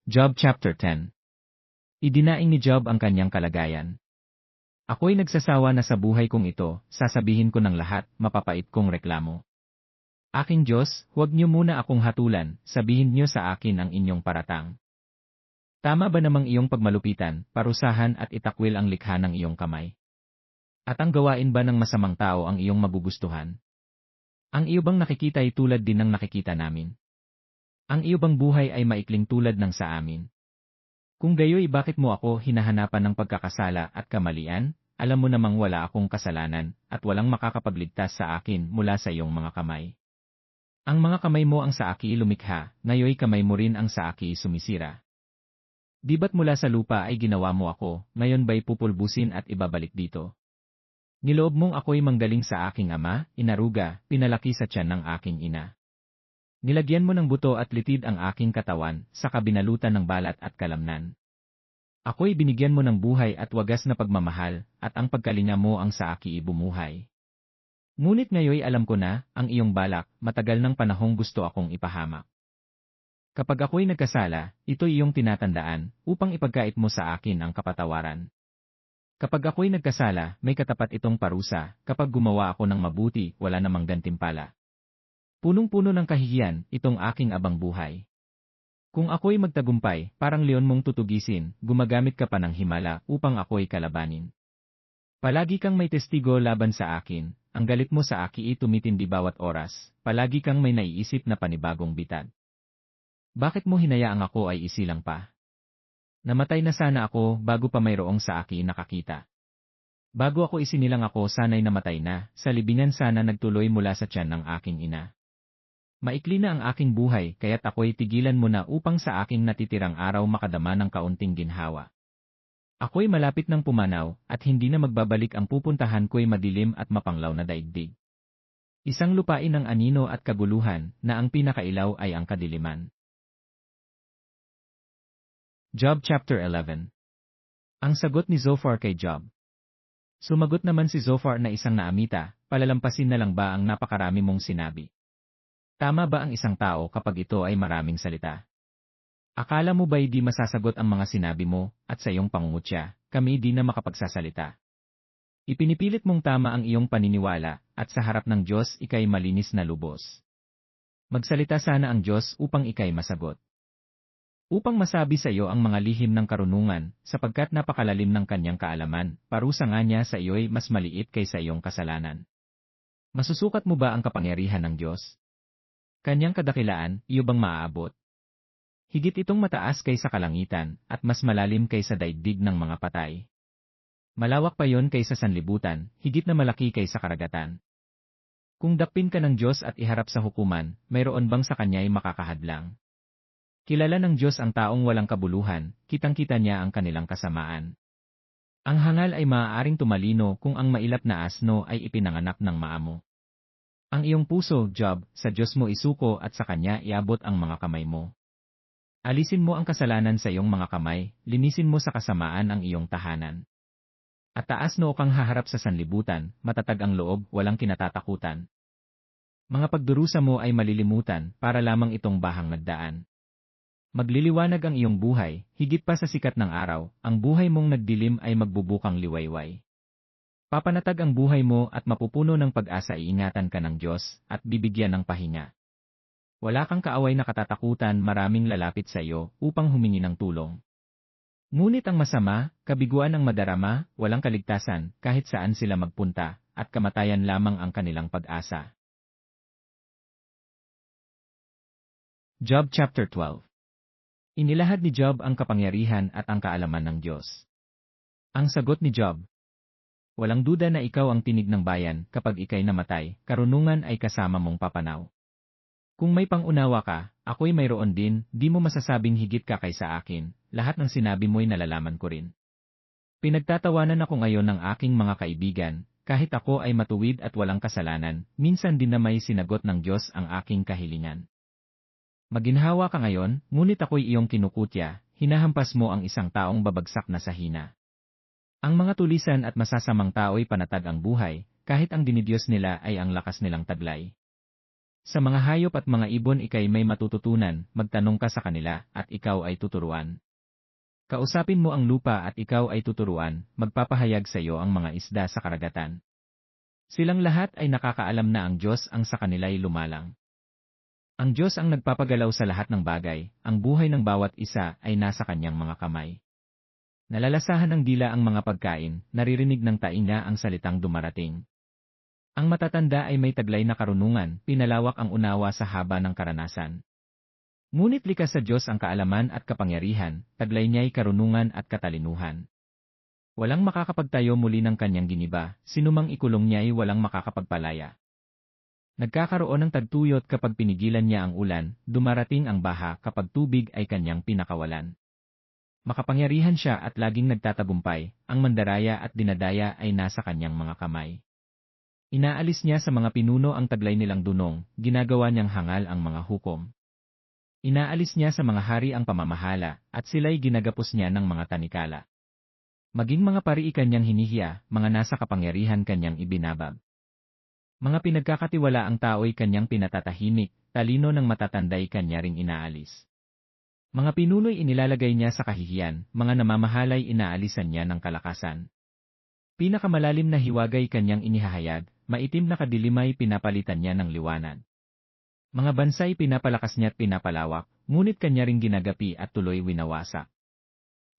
Job Chapter 10. Idinaing ni Job ang kanyang kalagayan. Ako'y nagsasawa na sa buhay kong ito, sasabihin ko ng lahat, mapapait kong reklamo. Aking Diyos, huwag niyo muna akong hatulan, sabihin niyo sa akin ang inyong paratang. Tama ba namang iyong pagmalupitan, parusahan at itakwil ang likha ng iyong kamay? At ang gawain ba ng masamang tao ang iyong magugustuhan? Ang iyo bang nakikita ay tulad din ng nakikita namin? Ang iyo bang buhay ay maikling tulad ng sa amin? Kung gayoy bakit mo ako hinahanapan ng pagkakasala at kamalian? Alam mo namang wala akong kasalanan, at walang makakapagligtas sa akin mula sa iyong mga kamay. Ang mga kamay mo ang sa aki lumikha, ngayoy kamay mo rin ang sa aki sumisira. Di ba't mula sa lupa ay ginawa mo ako, ngayon ba'y pupulbusin at ibabalik dito? Niloob mong ako'y manggaling sa aking ama, inaruga, pinalaki sa tiyan ng aking ina. Nilagyan mo ng buto at litid ang aking katawan, sa kabinalutan ng balat at kalamnan. Ako'y binigyan mo ng buhay at wagas na pagmamahal, at ang pagkalinga mo ang sa aki bumuhay. Ngunit ngayoy alam ko na, ang iyong balak, matagal ng panahong gusto akong ipahamak. Kapag ako'y nagkasala, ito'y iyong tinatandaan, upang ipagkait mo sa akin ang kapatawaran. Kapag ako'y nagkasala, may katapat itong parusa, kapag gumawa ako ng mabuti, wala namang gantimpala. Punong-puno ng kahihiyan, itong aking abang buhay. Kung ako'y magtagumpay, parang leon mong tutugisin, gumagamit ka pa ng himala upang ako'y kalabanin. Palagi kang may testigo laban sa akin, ang galit mo sa aki tumitindi bawat oras, palagi kang may naiisip na panibagong bitad. Bakit mo hinayaang ako ay isilang pa? Namatay na sana ako bago pa mayroong sa aki nakakita. Bago ako isinilang ako sana'y namatay na, sa libingan sana nagtuloy mula sa tiyan ng aking ina. Maikli na ang aking buhay, kaya't ako'y tigilan mo na upang sa aking natitirang araw makadama ng kaunting ginhawa. Ako'y malapit ng pumanaw, at hindi na magbabalik ang pupuntahan ko'y madilim at mapanglaw na daigdig. Isang lupain ng anino at kaguluhan, na ang pinakailaw ay ang kadiliman. Job Chapter 11. Ang sagot ni Zophar kay Job. Sumagot naman si Zophar na isang naamita, palalampasin na lang ba ang napakarami mong sinabi? Tama ba ang isang tao kapag ito ay maraming salita? Akala mo ba'y di masasagot ang mga sinabi mo, at sa iyong pangungutya, kami di na makapagsasalita? Ipinipilit mong tama ang iyong paniniwala, at sa harap ng Diyos ikay malinis na lubos. Magsalita sana ang Diyos upang ikay masagot. Upang masabi sa iyo ang mga lihim ng karunungan, sapagkat napakalalim ng kanyang kaalaman, parusa nga niya sa iyo'y mas maliit kaysa iyong kasalanan. Masusukat mo ba ang kapangyarihan ng Diyos? Kanyang kadakilaan, iyo bang maaabot? Higit itong mataas kaysa kalangitan, at mas malalim kaysa daigdig ng mga patay. Malawak pa yon kaysa sanlibutan, higit na malaki kaysa karagatan. Kung dakpin ka ng Diyos at iharap sa hukuman, mayroon bang sa kanya'y makakahadlang? Kilala ng Diyos ang taong walang kabuluhan, kitang-kita niya ang kanilang kasamaan. Ang hangal ay maaaring tumalino kung ang mailap na asno ay ipinanganak ng maamo. Ang iyong puso, Job, sa Diyos mo isuko at sa Kanya iabot ang mga kamay mo. Alisin mo ang kasalanan sa iyong mga kamay, linisin mo sa kasamaan ang iyong tahanan. At taas noo kang haharap sa sanlibutan, matatag ang loob, walang kinatatakutan. Mga pagdurusa mo ay malilimutan, para lamang itong bahang nagdaan. Magliliwanag ang iyong buhay, higit pa sa sikat ng araw, ang buhay mong nagdilim ay magbubukang liwayway. Papanatag ang buhay mo at mapupuno ng pag-asa iingatan ka ng Diyos, at bibigyan ng pahinga. Wala kang kaaway na katatakutan maraming lalapit sa iyo, upang humingi ng tulong. Ngunit ang masama, kabiguan ang madarama, walang kaligtasan, kahit saan sila magpunta, at kamatayan lamang ang kanilang pag-asa. Job Chapter 12. Inilahad ni Job ang kapangyarihan at ang kaalaman ng Diyos. Ang sagot ni Job. Walang duda na ikaw ang tinig ng bayan, kapag ikay namatay, karunungan ay kasama mong papanaw. Kung may pangunawa ka, ako'y mayroon din, di mo masasabing higit ka kaysa akin, lahat ng sinabi mo'y nalalaman ko rin. Pinagtatawanan ako ngayon ng aking mga kaibigan, kahit ako ay matuwid at walang kasalanan, minsan din na may sinagot ng Diyos ang aking kahilingan. Maginhawa ka ngayon, ngunit ako'y iyong kinukutya, hinahampas mo ang isang taong babagsak na sa hina. Ang mga tulisan at masasamang tao'y panatag ang buhay, kahit ang dinidiyos nila ay ang lakas nilang taglay. Sa mga hayop at mga ibon ikay may matututunan, magtanong ka sa kanila, at ikaw ay tuturuan. Kausapin mo ang lupa at ikaw ay tuturuan, magpapahayag sa iyo ang mga isda sa karagatan. Silang lahat ay nakakaalam na ang Diyos ang sa kanila'y lumalang. Ang Diyos ang nagpapagalaw sa lahat ng bagay, ang buhay ng bawat isa ay nasa kanyang mga kamay. Nalalasahan ng dila ang mga pagkain, naririnig ng tainga ang salitang dumarating. Ang matatanda ay may taglay na karunungan, pinalawak ang unawa sa haba ng karanasan. Ngunit likas sa Diyos ang kaalaman at kapangyarihan, taglay niya'y karunungan at katalinuhan. Walang makakapagtayo muli ng kanyang giniba, sinumang ikulong niya'y walang makakapagpalaya. Nagkakaroon ng tagtuyot kapag pinigilan niya ang ulan, dumarating ang baha kapag tubig ay kanyang pinakawalan. Makapangyarihan siya at laging nagtatagumpay, ang mandaraya at dinadaya ay nasa kanyang mga kamay. Inaalis niya sa mga pinuno ang taglay nilang dunong, ginagawa niyang hangal ang mga hukom. Inaalis niya sa mga hari ang pamamahala, at sila'y ginagapos niya ng mga tanikala. Maging mga pari kanyang hinihiya, mga nasa kapangyarihan kanyang ibinabab. Mga pinagkakatiwala ang tao'y kanyang pinatatahimik, talino ng matatanday kanya ring inaalis. Mga pinuno'y inilalagay niya sa kahihiyan, mga namamahalay inaalisan niya ng kalakasan. Pinakamalalim na hiwagay kanyang inihahayag, maitim na kadilimay pinapalitan niya ng liwanag. Mga bansay pinapalakas niya at pinapalawak, ngunit kanya ring ginagapi at tuloy winawasak.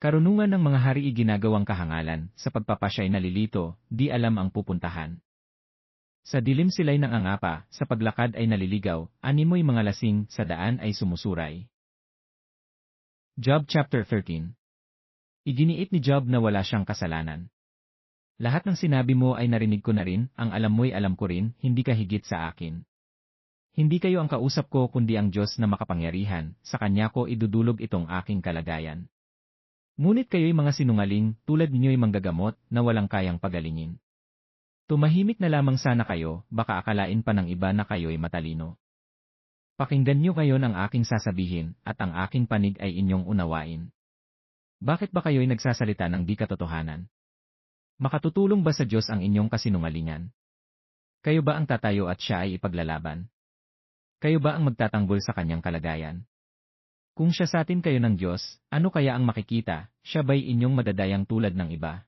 Karunungan ng mga hari ginagawang kahangalan, sa pagpapasya'y nalilito, di alam ang pupuntahan. Sa dilim sila'y nangangapa, sa paglakad ay naliligaw, animoy mga lasing, sa daan ay sumusuray. Job chapter 13. Iginiit ni Job na wala siyang kasalanan. Lahat ng sinabi mo ay narinig ko na rin, ang alam mo'y alam ko rin, hindi ka higit sa akin. Hindi kayo ang kausap ko kundi ang Diyos na makapangyarihan, sa Kanya ko idudulog itong aking kalagayan. Ngunit kayo'y mga sinungaling, tulad ninyo'y manggagamot, na walang kayang pagalingin. Tumahimik na lamang sana kayo, baka akalain pa ng iba na kayo'y matalino. Pakinggan niyo ngayon ang aking sasabihin, at ang aking panig ay inyong unawain. Bakit ba kayo'y nagsasalita ng di katotohanan? Makatutulong ba sa Diyos ang inyong kasinungalingan? Kayo ba ang tatayo at siya ay ipaglalaban? Kayo ba ang magtatanggol sa kanyang kalagayan? Kung siya sa atin kayo ng Diyos, ano kaya ang makikita, siya ba'y inyong madadayang tulad ng iba?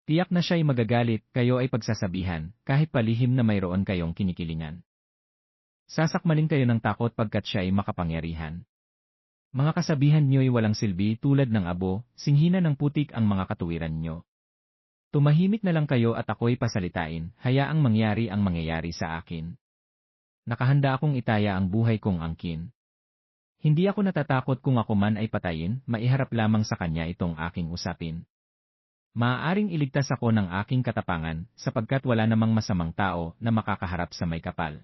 Tiyak na siya'y magagalit, kayo ay pagsasabihan, kahit palihim na mayroon kayong kinikilingan. Sasakmalin kayo ng takot pagkat siya ay makapangyarihan. Mga kasabihan niyo'y walang silbi tulad ng abo, singhina ng putik ang mga katuwiran niyo. Tumahimik na lang kayo at ako'y pasalitain, hayaang mangyari ang mangyayari sa akin. Nakahanda akong itaya ang buhay kong angkin. Hindi ako natatakot kung ako man ay patayin, maiharap lamang sa kanya itong aking usapin. Maaaring iligtas ako ng aking katapangan, sapagkat wala namang masamang tao na makakaharap sa may kapal.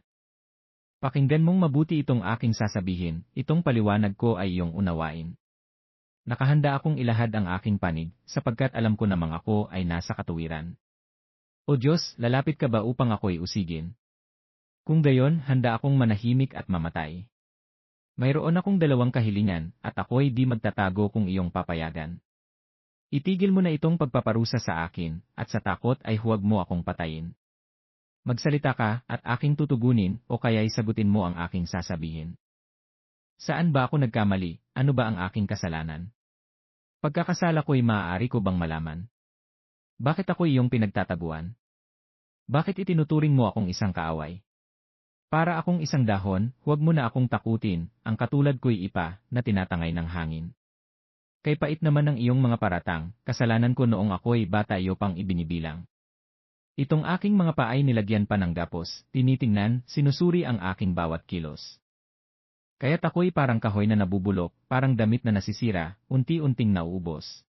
Pakinggan mong mabuti itong aking sasabihin, itong paliwanag ko ay iyong unawain. Nakahanda akong ilahad ang aking panig, sapagkat alam ko namang ako ay nasa katuwiran. O Diyos, lalapit ka ba upang ako'y usigin? Kung gayon, handa akong manahimik at mamatay. Mayroon akong dalawang kahilingan, at ako'y di magtatago kung iyong papayagan. Itigil mo na itong pagpaparusa sa akin, at sa takot ay huwag mo akong patayin. Magsalita ka, at aking tutugunin, o kaya'y sagutin mo ang aking sasabihin. Saan ba ako nagkamali, ano ba ang aking kasalanan? Pagkakasala ko'y maaari ko bang malaman? Bakit ako iyong pinagtataguan? Bakit itinuturing mo akong isang kaaway? Para akong isang dahon, huwag mo na akong takutin, ang katulad ko'y ipa, na tinatangay ng hangin. Kay pait naman ng iyong mga paratang, kasalanan ko noong ako'y bata iyo pang ibinibilang. Itong aking mga paay nilagyan pa ng gapos, tinitingnan, sinusuri ang aking bawat kilos. Kaya't ako'y parang kahoy na nabubulok, parang damit na nasisira, unti-unting nauubos.